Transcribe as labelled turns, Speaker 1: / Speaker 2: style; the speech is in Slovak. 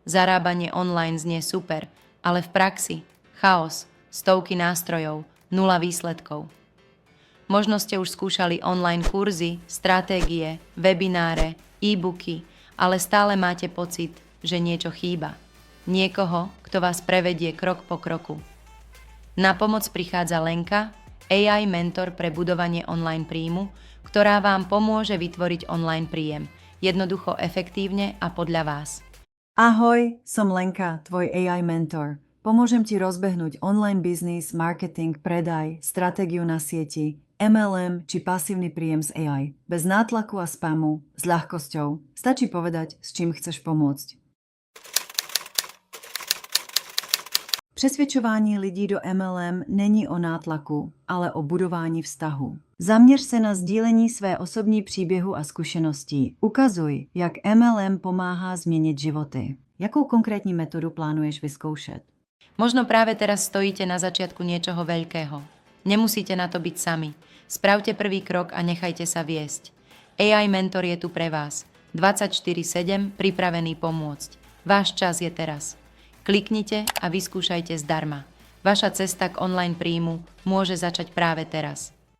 Speaker 1: Zarábanie online znie super, ale v praxi chaos, stovky nástrojov, nula výsledkov. Možno ste už skúšali online kurzy, stratégie, webináre, e-booky, ale stále máte pocit, že niečo chýba. Niekoho, kto vás prevedie krok po kroku. Na pomoc prichádza Lenka, AI mentor pre budovanie online príjmu, ktorá vám pomôže vytvoriť online príjem, jednoducho, efektívne a podľa vás.
Speaker 2: Ahoj, som Lenka, tvoj AI mentor. Pomôžem ti rozbehnúť online biznis, marketing, predaj, stratégiu na sieti, MLM či pasívny príjem z AI. Bez nátlaku a spamu, s ľahkosťou. Stačí povedať, s čím chceš pomôcť. Přesvědčování lidí do MLM není o nátlaku, ale o budování vztahu. Zaměř se na sdílení své osobní příběhu a zkušeností. Ukazuj, jak MLM pomáhá změnit životy. Jakou konkrétní metodu plánuješ vyzkoušet?
Speaker 1: Možno práve teraz stojíte na začiatku niečoho veľkého. Nemusíte na to byť sami. Spravte prvý krok a nechajte sa viesť. AI mentor je tu pre vás. 24/7 pripravený pomôcť. Váš čas je teraz. Kliknite a vyskúšajte zdarma. Vaša cesta k online príjmu môže začať práve teraz.